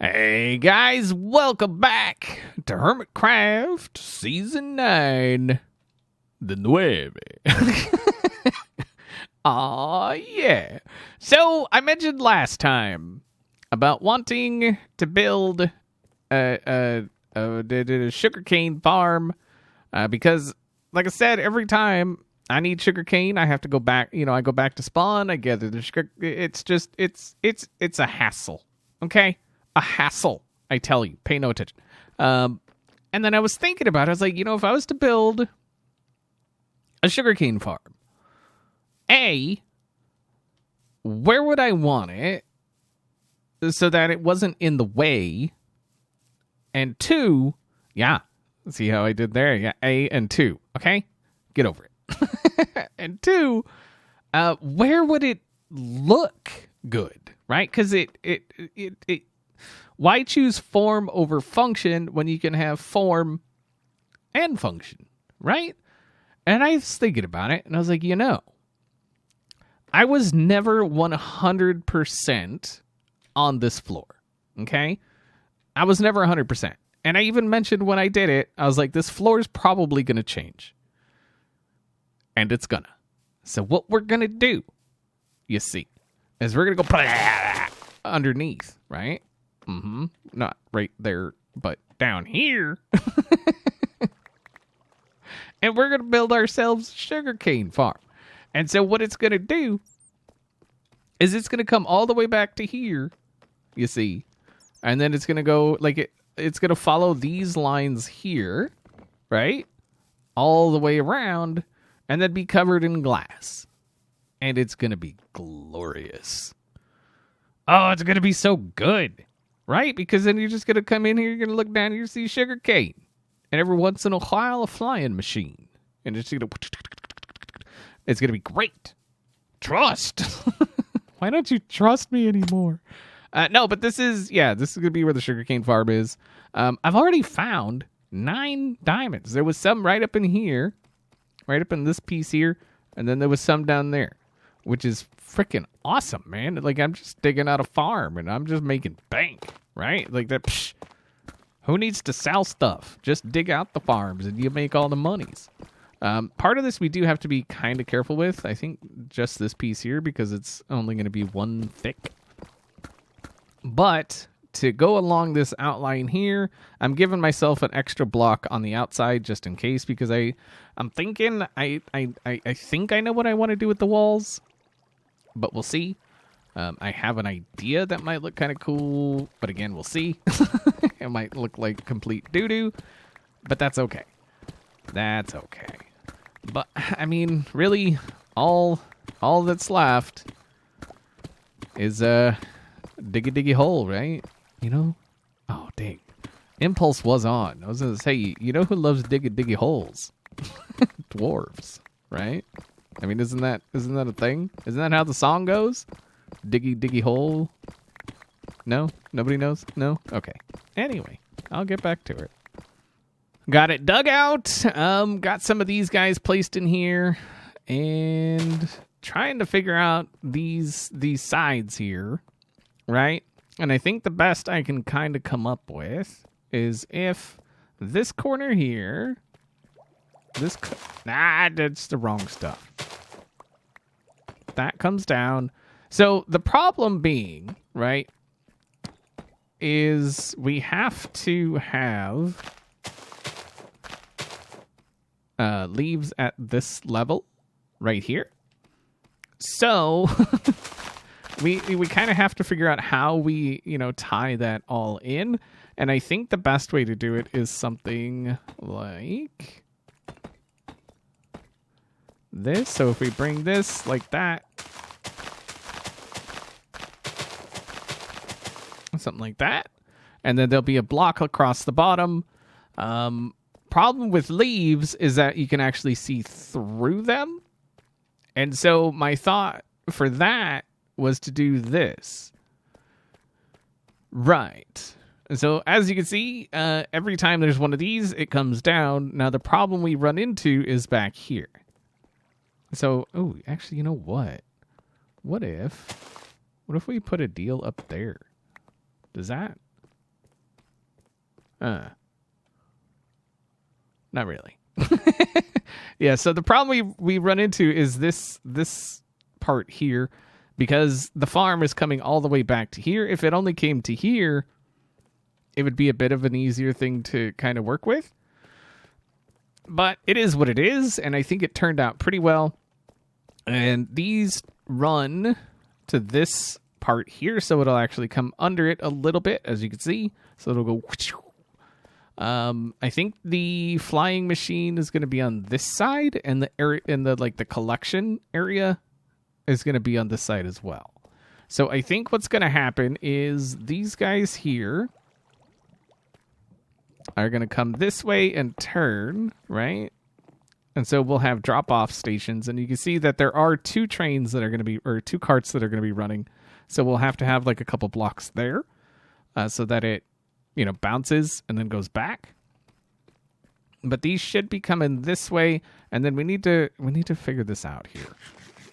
Hey guys, welcome back to Hermitcraft Season 9. The Nueve. Aw, yeah. So, I mentioned last time about wanting to build a sugarcane farm because, like I said, every time I need sugarcane, I have to go back, I go back to spawn, I gather the sugar. It's a hassle, okay? A hassle, I tell you. Pay no attention. And then I was thinking about it. I was like, if I was to build a sugarcane farm, where would I want it so that it wasn't in the way? And two, see how I did there? Yeah, A and 2, okay? Get over it. And 2, where would it look good, right? Because it why choose form over function when you can have form and function, right? And I was thinking about it, and I was like, I was never 100% on this floor, okay? I was never 100%. And I even mentioned when I did it, I was like, this floor is probably going to change. And it's gonna. So what we're going to do, you see, is we're going to go underneath, right? Not right there, but down here. And we're going to build ourselves a sugarcane farm. And so what it's going to do is it's going to come all the way back to here, you see. And then it's going to go, it's going to follow these lines here, right? All the way around, and then be covered in glass. And it's going to be glorious. Oh, it's going to be so good. Right? Because then you're just going to come in here, you're going to look down, and you see sugar cane. And every once in a while, a flying machine. And it's going to be great. Trust. Why don't you trust me anymore? No, but this is going to be where the sugarcane farm is. I've already found 9 diamonds. There was some right up in here, right up in this piece here, and then there was some down there, which is freaking awesome, man. Like, I'm just digging out a farm, and I'm just making bank, right? Like that. Psh, who needs to sell stuff? Just dig out the farms, and you make all the monies. Part of this we do have to be kind of careful with. I think just this piece here, because it's only going to be 1 thick. But to go along this outline here, I'm giving myself an extra block on the outside just in case, because I'm thinking I think I know what I want to do with the walls, but we'll see. I have an idea that might look kind of cool, but again, we'll see. It might look like complete doo-doo, but that's okay. That's okay. But, I mean, really, all that's left is a diggy hole, right? Oh, dang. Impulse was on. I was going to say, you know who loves diggy holes? Dwarves, right? I mean, isn't that a thing? Isn't that how the song goes? Diggy hole? No? Nobody knows? No? Okay. Anyway, I'll get back to it. Got it dug out. Got some of these guys placed in here. And trying to figure out these sides here, right? And I think the best I can kind of come up with is if this corner here... that's the wrong stuff. That comes down. So the problem being, right, is we have to have leaves at this level right here. So we kind of have to figure out how we, tie that all in. And I think the best way to do it is something like this. So if we bring this like that, something like that, and then there'll be a block across the bottom. Problem with leaves is that you can actually see through them. And so my thought for that was to do this. Right. And so as you can see, every time there's one of these, it comes down. Now the problem we run into is back here. So, actually, you know what? What if we put a deal up there? Does that Not really. Yeah, so the problem we run into is this part here, because the farm is coming all the way back to here. If it only came to here, it would be a bit of an easier thing to kind of work with. But it is what it is, and I think it turned out pretty well. And these run to this part here, so it'll actually come under it a little bit, as you can see. So it'll go... I think the flying machine is going to be on this side, and the area in the like the collection area is going to be on this side as well. So I think what's going to happen is these guys here are going to come this way and turn, right? And so we'll have drop-off stations, and you can see that there are two trains that are going to be, or two carts that are going to be running. So we'll have to have like a couple blocks there, so that it, you know, bounces and then goes back. But these should be coming this way, and then we need to figure this out here.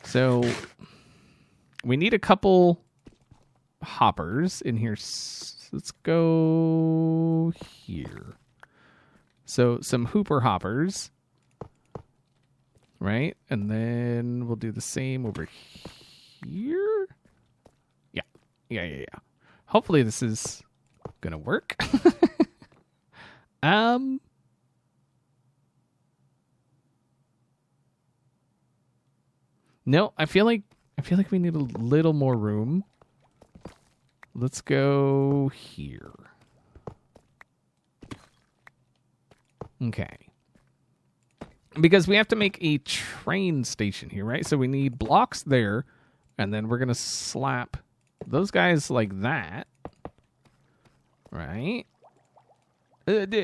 So we need a couple hoppers in here. Let's go here. So some hooper hoppers, right? And then we'll do the same over here. Yeah. Hopefully this is gonna work. No, I feel like we need a little more room. Let's go here. Okay. Because we have to make a train station here, right? So we need blocks there, and then we're gonna slap those guys like that. Right? There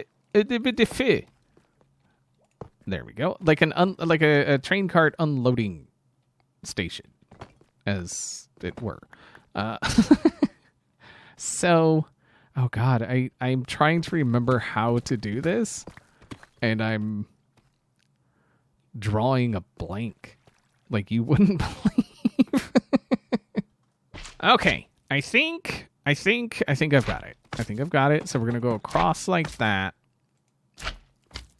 we go. Like a train cart unloading station, as it were. So, oh god, I'm trying to remember how to do this, and I'm drawing a blank like you wouldn't believe. Okay, I think I've got it. I think I've got it. So we're going to go across like that.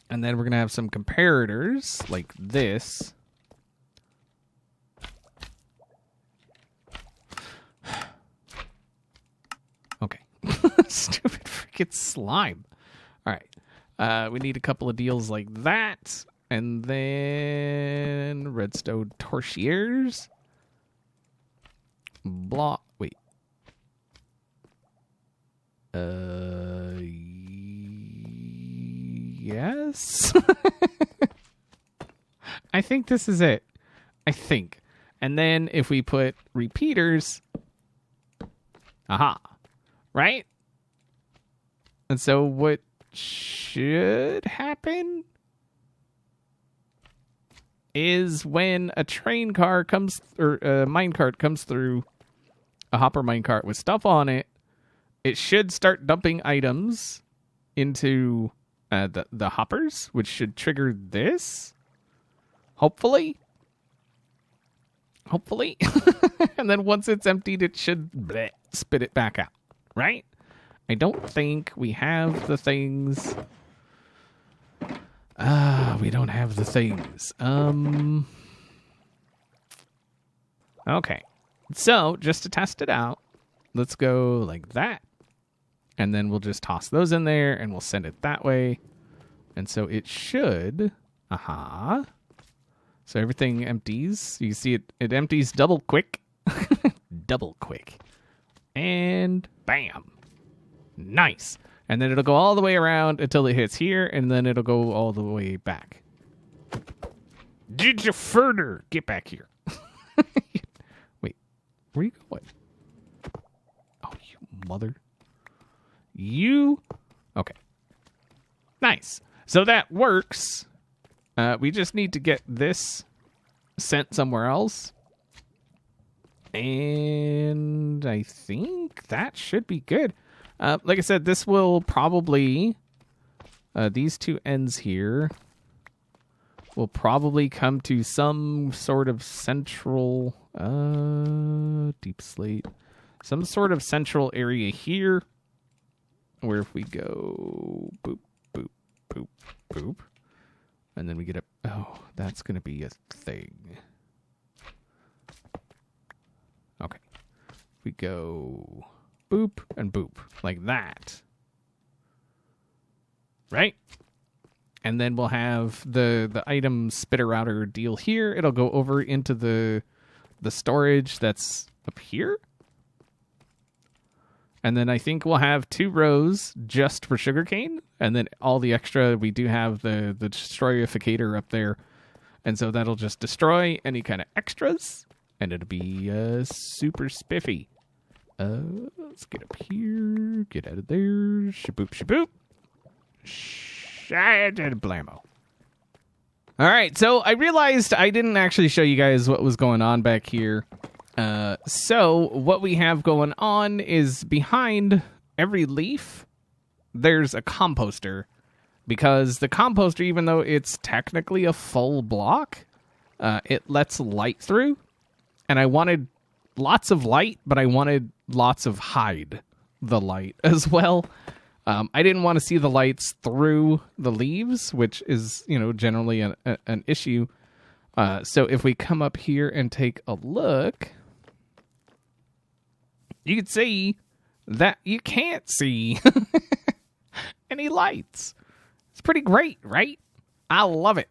And then we're going to have some comparators like this. Okay. Stupid freaking slime. All right. We need a couple of deals like that. And then redstone torchieres. Wait. Yes. I think this is it. I think. And then if we put repeaters, aha, right? And so what should happen is when a train car comes, or a minecart comes through, a hopper minecart with stuff on it, it should start dumping items into the hoppers, which should trigger this. Hopefully. And then once it's emptied, it should spit it back out, right? I don't think we have the things. We don't have the things. Okay. So, just to test it out, let's go like that. And then we'll just toss those in there, and we'll send it that way. And so it should... Aha. So everything empties. You see it empties double quick. Double quick. And bam. Nice. And then it'll go all the way around until it hits here, and then it'll go all the way back. Did you further? Get back here. Wait, where are you going? Oh, you mother. You. Okay. Nice. So that works. We just need to get this sent somewhere else. And I think that should be good. Like I said, this will probably, these two ends here will probably come to some sort of central, deep slate, some sort of central area here where if we go boop, boop, boop, boop, and then we get a, oh, that's going to be a thing. Okay. We go boop and boop like that. Right? And then we'll have the item spitter router deal here. It'll go over into the storage that's up here. And then I think we'll have 2 rows just for sugarcane. And then all the extra, we do have the destroyificator up there. And so that'll just destroy any kind of extras. And it'll be super spiffy. Let's get up here. Get out of there. Shaboop, shaboop. Blammo. All right, so I realized I didn't actually show you guys what was going on back here. So what we have going on is behind every leaf, there's a composter. Because the composter, even though it's technically a full block, it lets light through. And I wanted lots of light, but I wanted lots of hide the light as well. I didn't want to see the lights through the leaves, which is, generally an issue. So if we come up here and take a look, you can see that you can't see any lights. It's pretty great, right? I love it.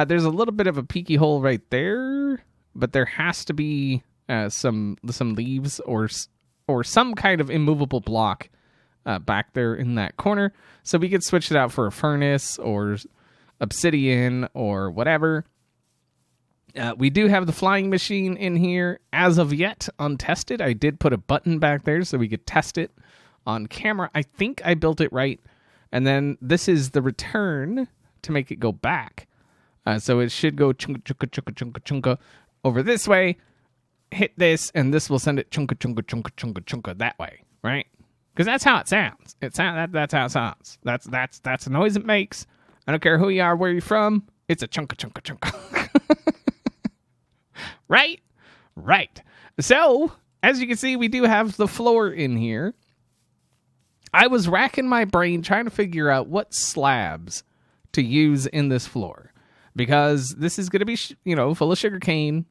There's a little bit of a peeky hole right there, but there has to be some leaves or some kind of immovable block back there in that corner. So we could switch it out for a furnace or obsidian or whatever. We do have the flying machine in here. As of yet, untested. I did put a button back there so we could test it on camera. I think I built it right. And then this is the return to make it go back. So it should go chunka, chunka, chunka, chunka, chunka over this way. Hit this, and this will send it chunka, chunka, chunka, chunka, chunka that way, right? Because that's how it sounds. That's how it sounds. That's the noise it makes. I don't care who you are, where you're from. It's a chunka, chunka, chunka. Right? Right. So, as you can see, we do have the floor in here. I was racking my brain trying to figure out what slabs to use in this floor. Because this is going to be, full of sugarcane.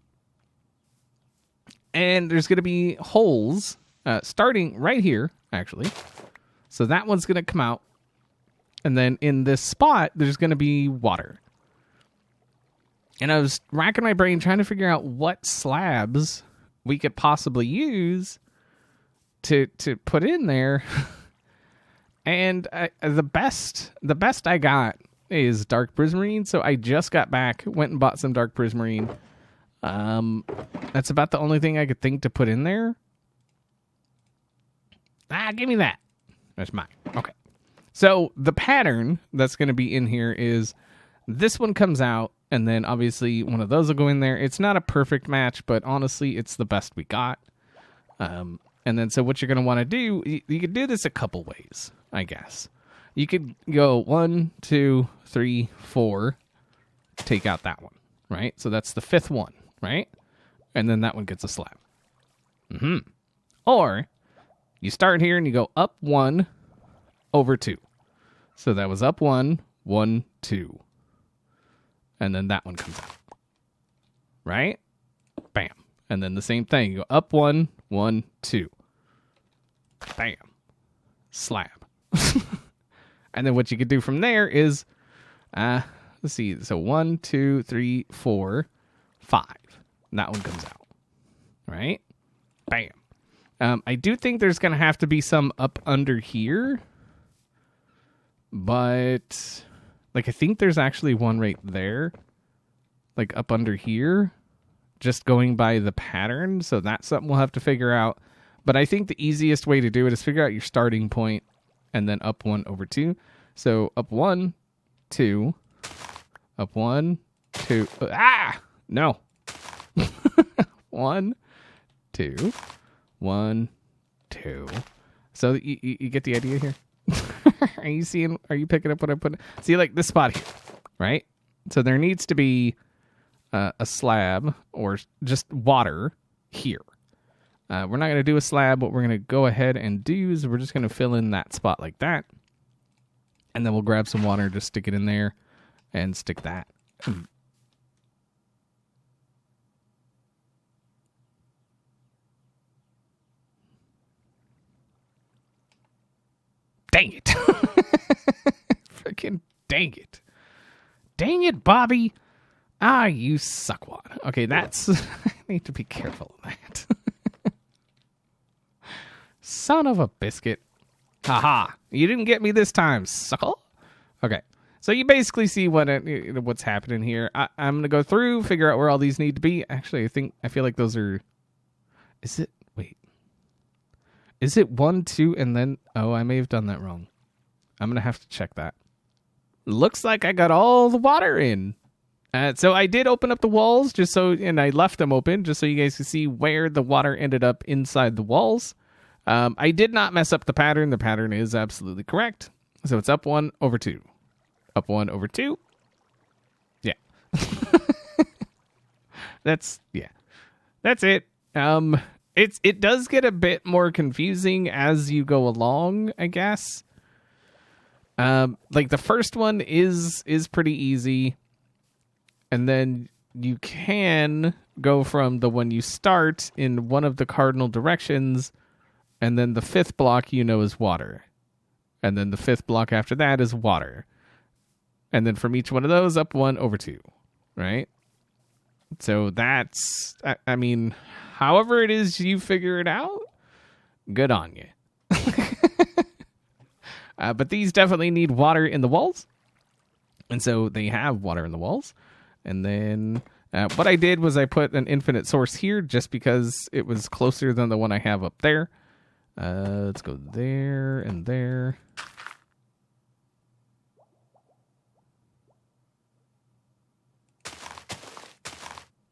And there's going to be holes starting right here, actually. So that one's going to come out. And then in this spot, there's going to be water. And I was racking my brain trying to figure out what slabs we could possibly use to put in there. And the best I got is dark prismarine. So I just got back, went and bought some dark prismarine. That's about the only thing I could think to put in there. Give me that. That's mine. Okay. So the pattern that's going to be in here is this one comes out, and then obviously one of those will go in there. It's not a perfect match, but honestly, it's the best we got. And then so what you're going to want to do, you could do this a couple ways, I guess. You could go 1, 2, 3, 4, take out that one, right? So that's the 5th one, right? And then that one gets a slab. Or you start here and you go up 1 over 2. So that was up 1, 1, 2. And then that one comes out. Right? Bam. And then the same thing. You go up 1, 1, 2. Bam. Slab. And then what you could do from there is, let's see. So 1, 2, 3, 4, 5. And that one comes out. Right? Bam. I do think there's going to have to be some up under here. But, I think there's actually one right there. Up under here. Just going by the pattern. So that's something we'll have to figure out. But I think the easiest way to do it is figure out your starting point. And then up 1 over 2. So up 1, 2. Up 1, 2. No. 1, 2. 1, 2. So you get the idea here? Are you picking up what I put? See, this spot here, right? So there needs to be a slab or just water here. We're not going to do a slab. What we're going to go ahead and do is we're just going to fill in that spot like that. And then we'll grab some water, just stick it in there, and stick that. Dang it. Freaking dang it. Dang it, Bobby. Ah, you suckwad. Okay, that's... I need to be careful of that. Son of a biscuit. Haha. You didn't get me this time, suckle. Okay. So you basically see what's happening here. I'm going to go through, figure out where all these need to be. Actually, I feel like those are... Is it... Wait. Is it 1, 2, and then... Oh, I may have done that wrong. I'm going to have to check that. Looks like I got all the water in. So I did open up the walls and I left them open just so you guys can see where the water ended up inside the walls. I did not mess up the pattern. The pattern is absolutely correct. So it's up 1 over 2. Up 1 over 2. Yeah. That's it. It does get a bit more confusing as you go along, I guess. Like the first one is pretty easy. And then you can go from the one you start in one of the cardinal directions, and then the 5th block is water. And then the 5th block after that is water. And then from each one of those, up 1 over 2, right? So that's, I mean, however it is you figure it out, good on you. But these definitely need water in the walls. And so they have water in the walls. And then what I did was I put an infinite source here just because it was closer than the one I have up there. Let's go there and there.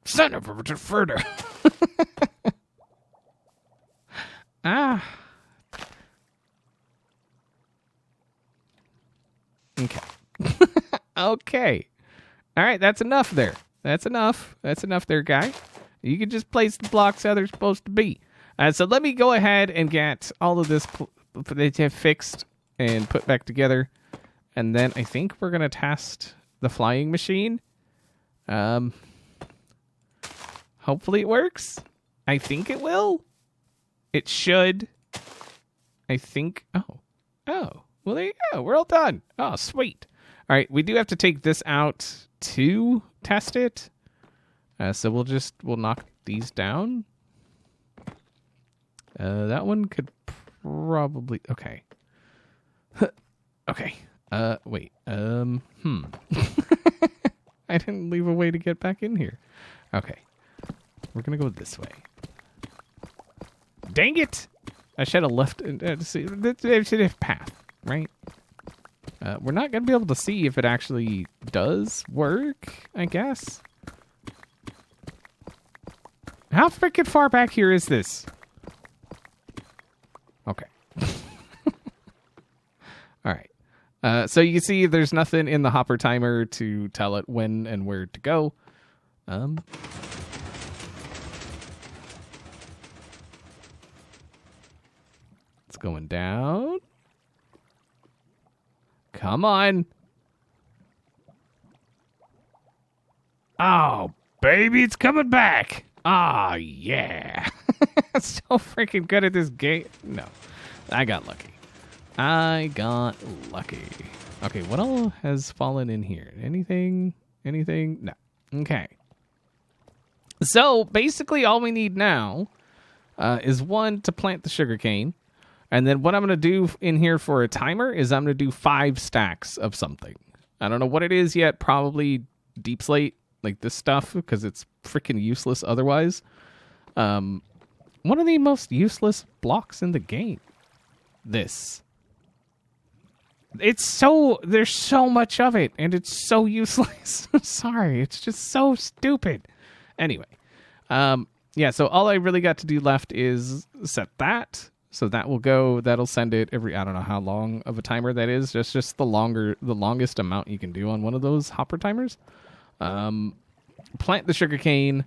Son of a further. Ah. Okay. Okay. All right, that's enough there. That's enough. That's enough there, guy. You can just place the blocks how they're supposed to be. So let me go ahead and get all of this fixed and put back together. And then I think we're going to test the flying machine. Hopefully it works. I think it will. It should. I think. Oh. Well, there you go. We're all done. Oh, sweet. All right, we do have to take this out to test it. So we'll knock these down. That one could probably... Okay. Okay. Wait. I didn't leave a way to get back in here. Okay. We're going to go this way. Dang it! I should have left... see, the path, right? We're not going to be able to see if it actually does work, I guess. How freaking far back here is this? Okay. All right. So you can see there's nothing in the hopper timer to tell it when and where to go. It's going down. Come on. Oh, baby, it's coming back. Oh, yeah. So freaking good at this game. No, I got lucky. Okay, what all has fallen in here? Anything? No. Okay. So basically all we need now is 1 to plant the sugarcane. And then what I'm going to do in here for a timer is I'm going to do 5 stacks of something. I don't know what it is yet. Probably deep slate, like this stuff, because it's freaking useless otherwise. One of the most useless blocks in the game. This. There's so much of it, and it's so useless. I'm sorry, it's just so stupid. Anyway, yeah, so all I really got to do left is set that. So that will go, that'll send it every, I don't know how long of a timer that is. Just the longest amount you can do on one of those hopper timers. Plant the sugarcane,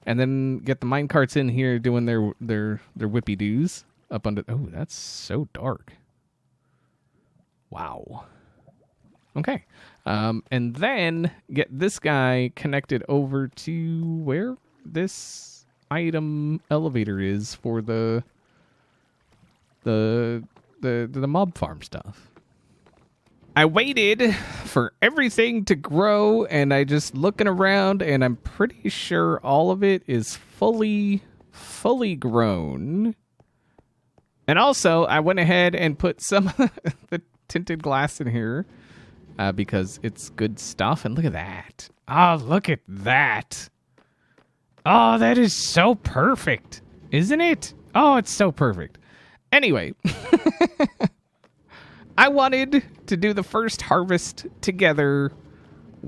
and then get the mine carts in here doing their whippy doos up under. Oh, that's so dark. Wow. Okay. And then get this guy connected over to where this item elevator is for the mob farm stuff. I waited for everything to grow, and I just looking around, and I'm pretty sure all of it is fully grown. And also, I went ahead and put some of the tinted glass in here because it's good stuff. And look at that. Oh, look at that. Oh, that is so perfect, isn't it? Oh, it's so perfect. Anyway, I wanted to do the first harvest together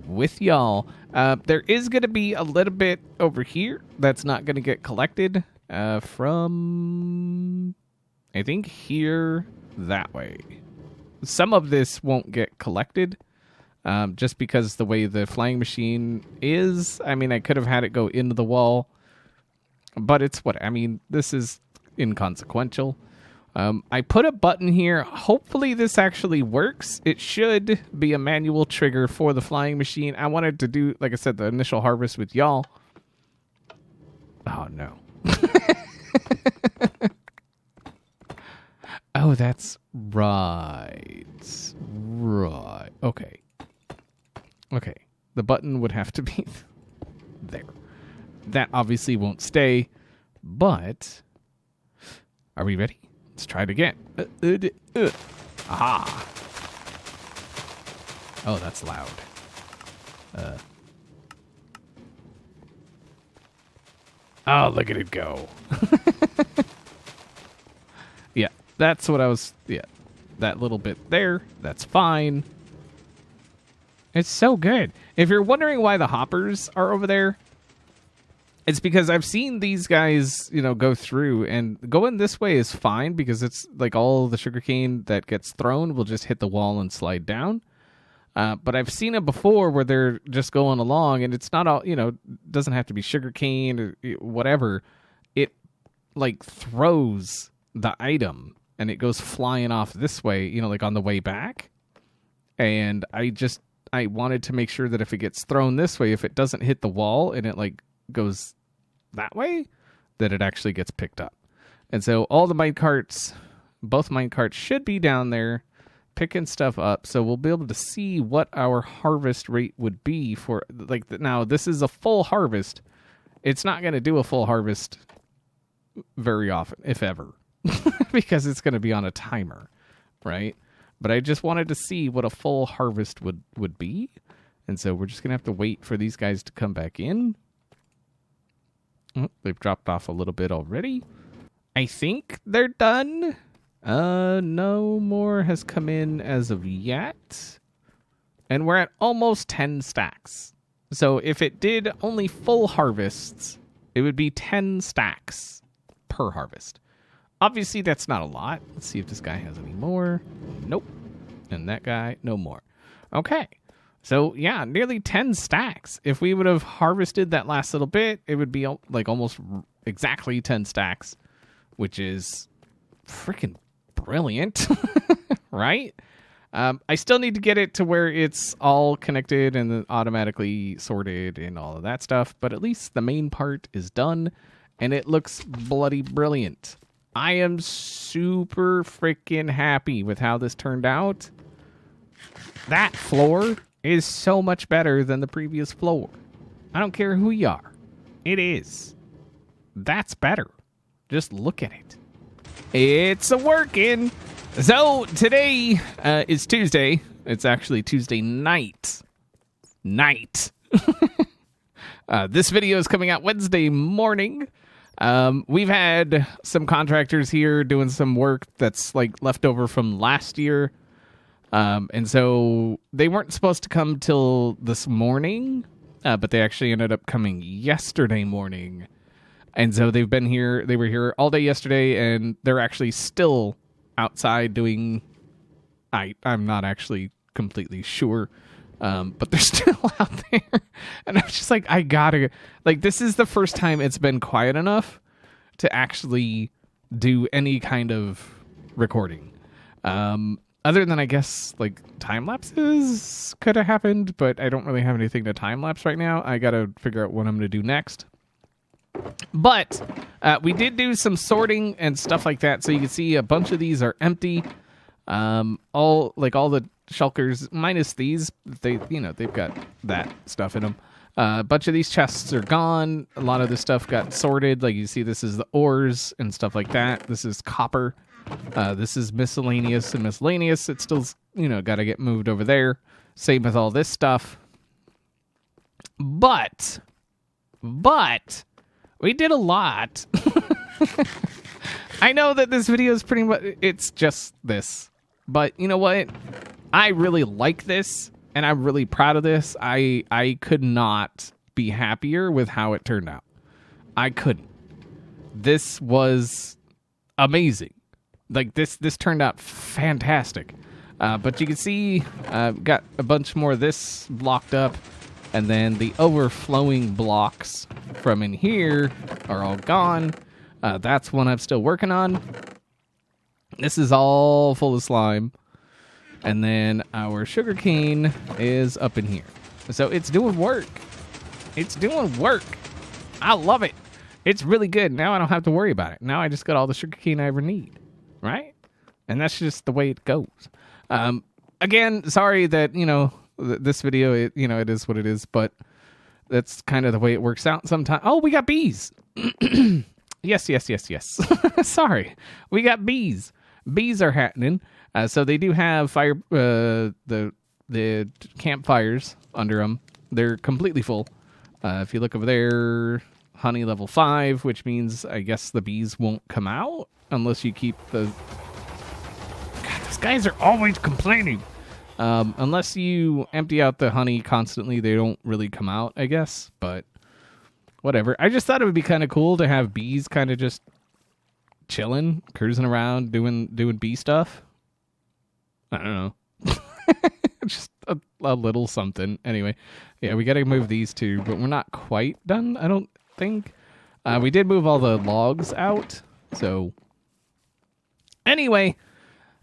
with y'all. There is going to be a little bit over here that's not going to get collected from, I think, here that way. Some of this won't get collected just because the way the flying machine is. I mean, I could have had it go into the wall, but this is inconsequential. I put a button here. Hopefully this actually works. It should be a manual trigger for the flying machine. I wanted to do, like I said, the initial harvest with y'all. Oh, no. Oh, that's right. Right. Okay. Okay. The button would have to be there. That obviously won't stay, but are we ready? Let's try it again. Aha. Oh, that's loud. Oh, look at it go. Yeah, that's what I was... Yeah, that little bit there, that's fine. It's so good. If you're wondering why the hoppers are over there, it's because I've seen these guys, go through, and going this way is fine because it's like all the sugarcane that gets thrown will just hit the wall and slide down. But I've seen it before where they're just going along, and it's not all, doesn't have to be sugarcane or whatever. It like throws the item and it goes flying off this way, like on the way back. And I wanted to make sure that if it gets thrown this way, if it doesn't hit the wall and it like goes that way, that it actually gets picked up. And so all the both mine carts should be down there picking stuff up, so we'll be able to see what our harvest rate would be for, like, now this is a full harvest. It's not going to do a full harvest very often, if ever, because it's going to be on a timer, right? But I just wanted to see what a full harvest would be, and so we're just going to have to wait for these guys to come back in. Oh, they've dropped off a little bit already. I think they're done. No more has come in as of yet. And we're at almost 10 stacks. So if it did only full harvests, it would be 10 stacks per harvest. Obviously, that's not a lot. Let's see if this guy has any more. Nope. And that guy, no more. Okay. So, yeah, nearly 10 stacks. If we would have harvested that last little bit, it would be like almost exactly 10 stacks, which is freaking brilliant, right? I still need to get it to where it's all connected and automatically sorted and all of that stuff, but at least the main part is done, and it looks bloody brilliant. I am super freaking happy with how this turned out. That floor is so much better than the previous floor. I don't care who you are. It is. That's better. Just look at it. It's a working. So today is Tuesday. It's actually Tuesday night. This video is coming out Wednesday morning. We've had some contractors here doing some work that's like left over from last year. And so they weren't supposed to come till this morning, but they actually ended up coming yesterday morning. And so they've been here. They were here all day yesterday, and they're actually still outside doing. I'm not actually completely sure but they're still out there. And I'm just like, I gotta, like, this is the first time it's been quiet enough to actually do any kind of recording. Other than, I guess, like, time lapses could have happened, but I don't really have anything to time lapse right now. I gotta figure out what I'm gonna do next. But we did do some sorting and stuff like that, so you can see a bunch of these are empty. All the shulkers minus these, they've got that stuff in them. A bunch of these chests are gone. A lot of this stuff got sorted. Like you see, this is the ores and stuff like that. This is copper. This is miscellaneous and miscellaneous. It's still, got to get moved over there. Same with all this stuff. But we did a lot. I know that this video is pretty much, it's just this. But you know what? I really like this, and I'm really proud of this. I could not be happier with how it turned out. I couldn't. This was amazing. Like, this turned out fantastic. But you can see, got a bunch more of this blocked up. And then the overflowing blocks from in here are all gone. That's one I'm still working on. This is all full of slime. And then our sugarcane is up in here. So it's doing work. It's doing work. I love it. It's really good. Now I don't have to worry about it. Now I just got all the sugarcane I ever need. Right? And that's just the way it goes. Again, sorry that, this video, it is what it is, but that's kind of the way it works out sometimes. Oh, we got bees. Yes. Sorry. We got bees. Bees are happening. So they do have fire, the campfires under them. They're completely full. If you look over there, honey level 5, which means I guess the bees won't come out unless you keep the... God, these guys are always complaining. Unless you empty out the honey constantly, they don't really come out, I guess. But whatever. I just thought it would be kind of cool to have bees kind of just chilling, cruising around, doing bee stuff. I don't know. Just a little something. Anyway, yeah, we got to move these two, but we're not quite done, I don't think. We did move all the logs out. So anyway,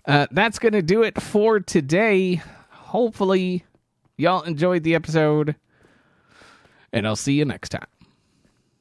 that's going to do it for today. Hopefully, y'all enjoyed the episode, and I'll see you next time.